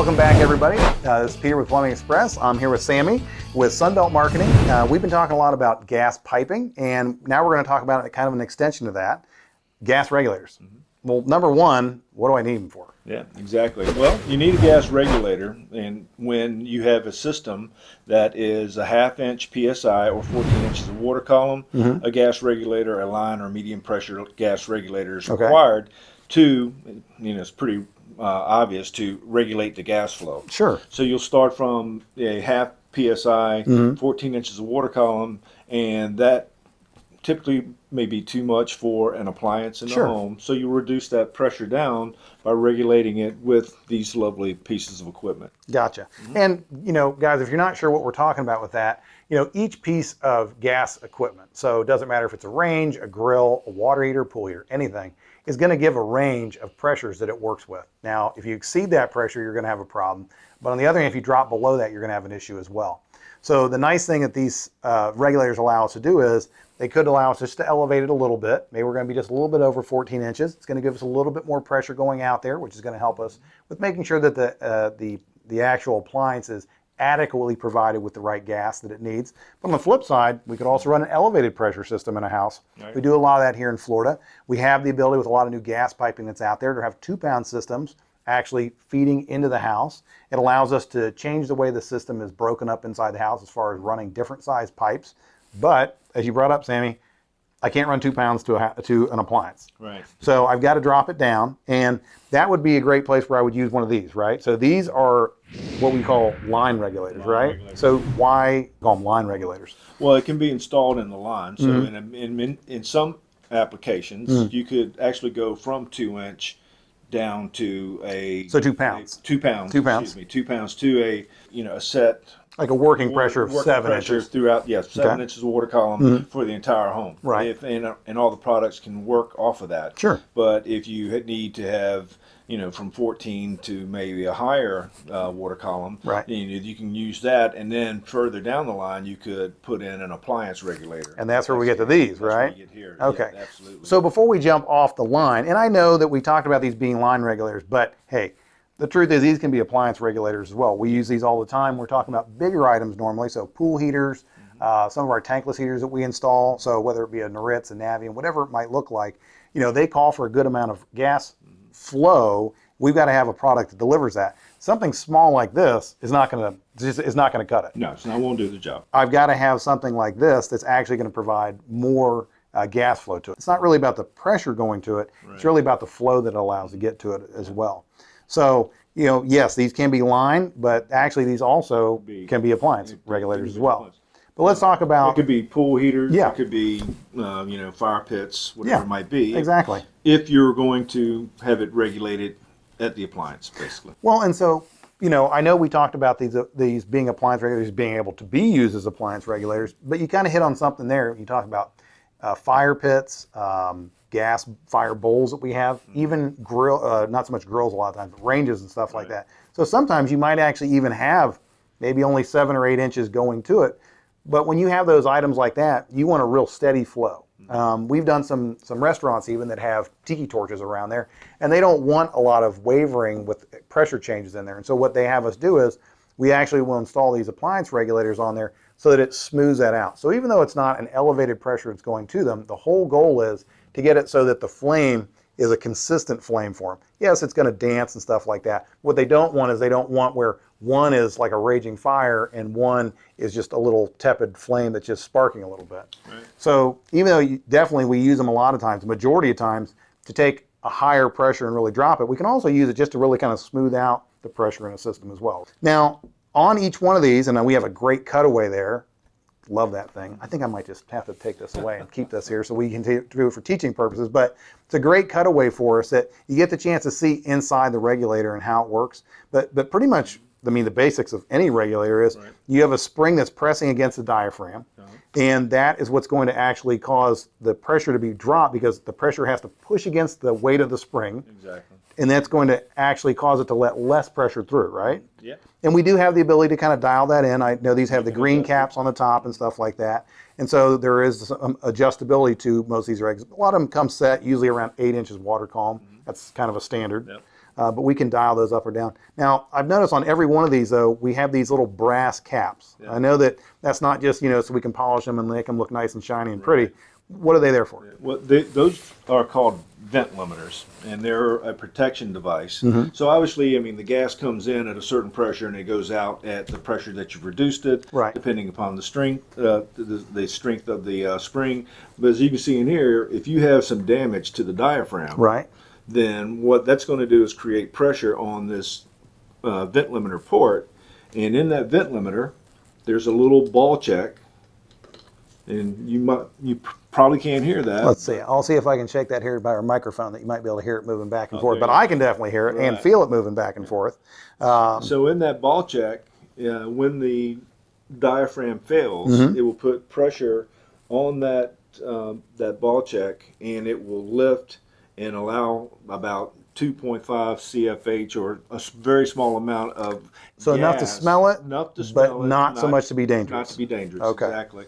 Welcome back, everybody. This is Peter with Plumbing Express. I'm here with Sammy with Sunbelt Marketing. We've been talking a lot about gas piping, and now we're going to talk about kind of an extension of that, gas regulators. Well, number one, what do I need them for? Yeah, exactly. Well, you need a gas regulator, and when you have a system that is a 1/2 inch PSI or 14 inches of water column, a gas regulator, a line or medium pressure gas regulator is required to, it's pretty obvious, to regulate the gas flow. Sure. So you'll start from a 1/2 PSI, 14 inches of water column, and that typically may be too much for an appliance in the home. So you reduce that pressure down by regulating it with these lovely pieces of equipment. Gotcha. And, guys, if you're not sure what we're talking about with that, each piece of gas equipment, so it doesn't matter if it's a range, a grill, a water heater, pool heater, anything, is going to give a range of pressures that it works with. Now, if you exceed that pressure, you're going to have a problem. But on the other hand, if you drop below that, you're going to have an issue as well. So the nice thing that these regulators allow us to do is they could allow us just to elevate it a little bit. Maybe we're going to be just a little bit over 14 inches. It's going to give us a little bit more pressure going out there, which is going to help us with making sure that the actual appliance is adequately provided with the right gas that it needs. But on the flip side, we could also run an elevated pressure system in a house. We do a lot of that here in Florida. We have the ability with a lot of new gas piping that's out there to have 2-pound systems actually feeding into the house. It allows us to change the way the system is broken up inside the house as far as running different size pipes. But as you brought up, Sammy, I can't run 2 pounds to an appliance. Right. So I've got to drop it down, and that would be a great place where I would use one of these, right? So these are what we call line regulators, right? So why call them line regulators? Well, it can be installed in the line. So in some applications, you could actually go from 2-inch down to a 2 pounds. 2 pounds. 2 pounds. Excuse me, 2 pounds to a set. Like a working pressure of 7 inches throughout. Yes, 7 inches of water column for the entire home. Right. And all the products can work off of that. Sure. But if you need to have from 14 to maybe a higher water column, right, you can use that, and then further down the line you could put in an appliance regulator. And that's where we get to these, right? That's where we get here. Okay. Yeah, absolutely. So before we jump off the line, and I know that we talked about these being line regulators, but hey, the truth is these can be appliance regulators as well. We use these all the time. We're talking about bigger items normally, so pool heaters, some of our tankless heaters that we install, so whether it be a Noritz, a Navien, whatever it might look like, they call for a good amount of gas flow. We've got to have a product that delivers that. Something small like this is not going to cut it. No, it's not, won't do the job. I've got to have something like this that's actually going to provide more gas flow to it. It's not really about the pressure going to it. Right. It's really about the flow that it allows to get to it as well. So, yes, these can be line, but actually these also can be appliance regulators as well. But let's talk about... It could be pool heaters. Yeah. It could be, fire pits, whatever it might be. Exactly. If you're going to have it regulated at the appliance, basically. Well, and so, I know we talked about these being appliance regulators being able to be used as appliance regulators, but you kind of hit on something there. You talk about fire pits, gas fire bowls that we have, even grill, not so much grills a lot of times, but ranges and stuff like that. So sometimes you might actually even have maybe only 7 or 8 inches going to it. But when you have those items like that, you want a real steady flow. We've done some restaurants even that have tiki torches around there, and they don't want a lot of wavering with pressure changes in there. And so what they have us do is we actually will install these appliance regulators on there so that it smooths that out. So even though it's not an elevated pressure that's going to them, the whole goal is to get it so that the flame is a consistent flame for them. Yes, it's going to dance and stuff like that. What they don't want is they don't want where one is like a raging fire and one is just a little tepid flame that's just sparking a little bit. Right. So even though definitely we use them a lot of times, the majority of times, to take a higher pressure and really drop it, we can also use it just to really kind of smooth out the pressure in a system as well. Now, on each one of these, and we have a great cutaway there. Love that thing. I think I might just have to take this away and keep this here so we can do it for teaching purposes. But it's a great cutaway for us that you get the chance to see inside the regulator and how it works. But pretty much, the basics of any regulator is you have a spring that's pressing against the diaphragm, and that is what's going to actually cause the pressure to be dropped because the pressure has to push against the weight of the spring. Exactly. And that's going to actually cause it to let less pressure through, right? Yeah. And we do have the ability to kind of dial that in. I know these have the green caps on the top and stuff like that. And so there is some adjustability to most of these regs. A lot of them come set usually around 8 inches water column. That's kind of a standard. but we can dial those up or down. Now, I've noticed on every one of these, though, we have these little brass caps. Yeah. I know that that's not just, so we can polish them and make them look nice and shiny and pretty. What are they there for? Well, those are called vent limiters, and they're a protection device. So obviously, I mean, the gas comes in at a certain pressure and it goes out at the pressure that you've reduced it, Right. depending upon the strength, the strength of the spring. But as you can see in here, if you have some damage to the diaphragm, Right. then what that's going to do is create pressure on this vent limiter port, and in that vent limiter, there's a little ball check, and you probably can't hear that. Let's see. I'll see if I can shake that here by our microphone that you might be able to hear it moving back and forth. there But you I can definitely hear it and Right. feel it moving back and forth. So in that ball check, when the diaphragm fails, it will put pressure on that ball check, and it will lift and allow about 2.5 CFH, or a very small amount of So enough to gas, smell it, enough to but smell it, not so much to be dangerous. Not to be dangerous. Okay. Exactly.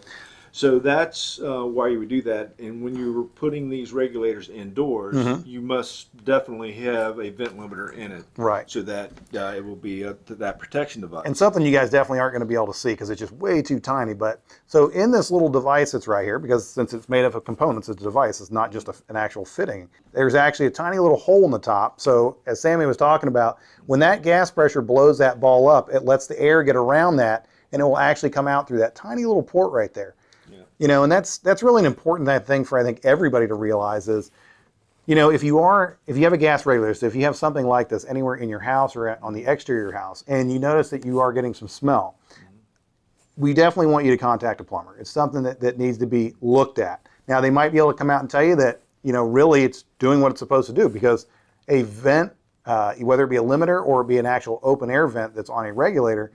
So that's why you would do that. And when you're putting these regulators indoors, you must definitely have a vent limiter in it, Right. so that it will be that protection device. And something you guys definitely aren't going to be able to see because it's just way too tiny. But so in this little device that's right here, because since it's made up of components, it's a device, it's not just an actual fitting. There's actually a tiny little hole in the top. So as Sammy was talking about, when that gas pressure blows that ball up, it lets the air get around that, and it will actually come out through that tiny little port right there. And that's really an important thing for, I think, everybody to realize is, if you have a gas regulator, so if you have something like this anywhere in your house or on the exterior of your house, and you notice that you are getting some smell, we definitely want you to contact a plumber. It's something that needs to be looked at. Now, they might be able to come out and tell you that, really it's doing what it's supposed to do, because a vent, whether it be a limiter or it be an actual open air vent that's on a regulator,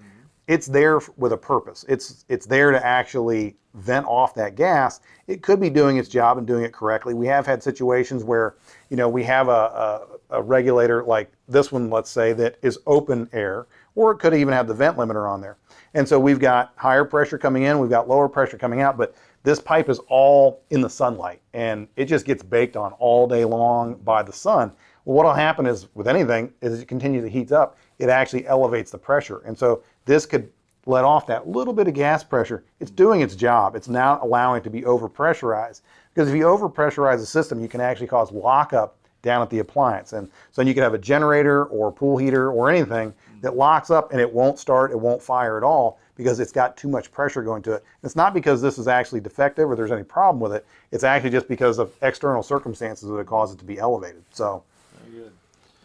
it's there with a purpose. It's there to actually vent off that gas. It could be doing its job and doing it correctly. We have had situations where, we have a regulator like this one, let's say, that is open air, or it could even have the vent limiter on there. And so we've got higher pressure coming in, we've got lower pressure coming out, but this pipe is all in the sunlight, and it just gets baked on all day long by the sun. Well, what will happen is, with anything, as it continues to heat up, it actually elevates the pressure. And so this could let off that little bit of gas pressure. It's doing its job. It's not allowing it to be overpressurized. Because if you overpressurize the system, you can actually cause lockup down at the appliance. And so you could have a generator or a pool heater or anything that locks up and it won't start, it won't fire at all, because it's got too much pressure going to it. It's not because this is actually defective or there's any problem with it. It's actually just because of external circumstances that cause it to be elevated. So Very good.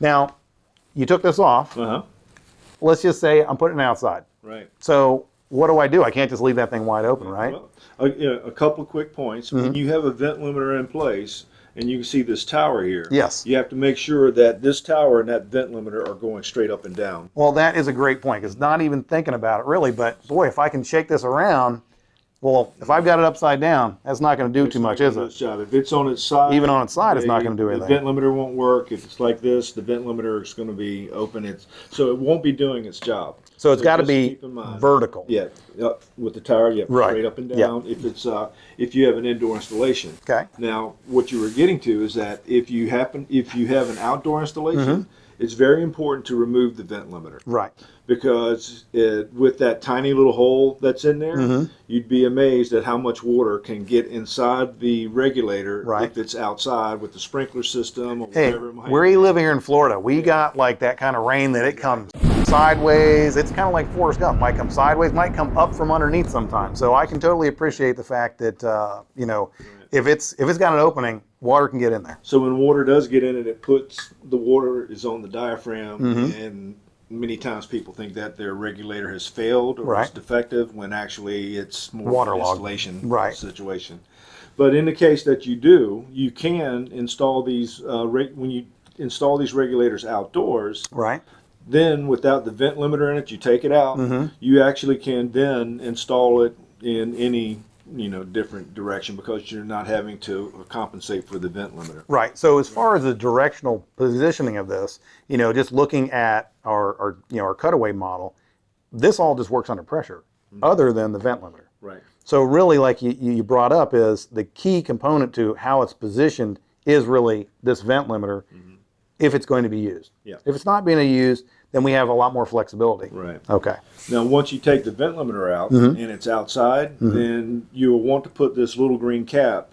now, you took this off. Let's just say I'm putting it outside. Right. So what do? I can't just leave that thing wide open, right? Well, a couple of quick points. When you have a vent limiter in place, and you can see this tower here, Yes. you have to make sure that this tower and that vent limiter are going straight up and down. Well, that is a great point, because not even thinking about it really, but boy, if I can shake this around, well, if I've got it upside down, that's not going to do too much, is it? Job. If it's on its side, Even on its side, it's not going to do the anything. vent limiter won't work. If it's like this, the vent limiter is going to be open. So it won't be doing its job. So it's got to just be keep in mind. vertical. Yeah, with the tower, Right. straight up and Yeah. down. If you have an indoor installation. Okay. Now, what you were getting to is that if you have an outdoor installation, it's very important to remove the vent limiter. Right. Because with that tiny little hole that's in there, you'd be amazed at how much water can get inside the regulator Right. if it's outside with the sprinkler system or Hey, whatever it might where be. you live here in Florida, we got like that kind of rain that it comes sideways. It's kind of like Forrest Gump. Might come sideways, might come up from underneath sometimes. So I can totally appreciate the fact that, if it's got an opening, water can get in there. So when water does get in it, the water is on the diaphragm, and many times people think that their regulator has failed or Right. it's defective, when actually it's more of an Waterlogged. installation Right. situation. But in the case that you do, you can install these when you install these regulators outdoors. Right. Then, without the vent limiter in it, you take it out. You actually can then install it in any different direction, because you're not having to compensate for the vent limiter. Right. So as far as the directional positioning of this, just looking at our cutaway model, this all just works under pressure, other than the vent limiter. Right. So really, like you brought up, is the key component to how it's positioned is really this vent limiter. if it's going to be used. Yeah. If it's not being used, then we have a lot more flexibility. Right. Okay. Now, once you take the vent limiter out and it's outside, then you'll want to put this little green cap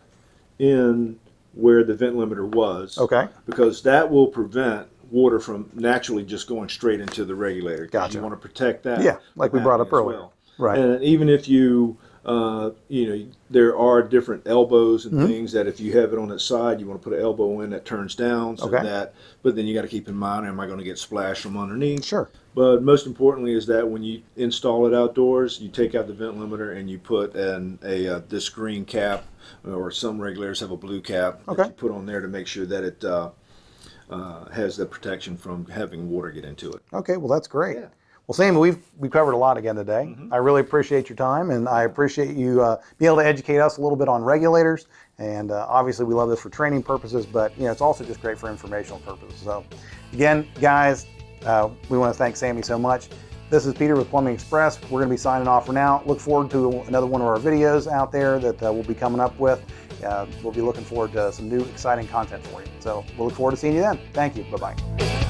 in where the vent limiter was. Okay. Because that will prevent water from naturally just going straight into the regulator. Gotcha. You want to protect that. Yeah, like we brought up as earlier. well. Right. And even if you, there are different elbows and things that if you have it on its side, you want to put an elbow in that turns down so that, but then you got to keep in mind, am I going to get splashed from underneath? Sure. But most importantly is that when you install it outdoors, you take out the vent limiter and you put this green cap, or some regulators have a blue cap that you put on there to make sure that it has the protection from having water get into it. Okay, well that's great. Yeah. Well, Sammy, we've covered a lot again today. I really appreciate your time, and I appreciate you being able to educate us a little bit on regulators. And obviously, we love this for training purposes, but it's also just great for informational purposes. So, again, guys, we want to thank Sammy so much. This is Peter with Plumbing Express. We're going to be signing off for now. Look forward to another one of our videos out there that we'll be coming up with. We'll be looking forward to some new exciting content for you. So we'll look forward to seeing you then. Thank you. Bye-bye.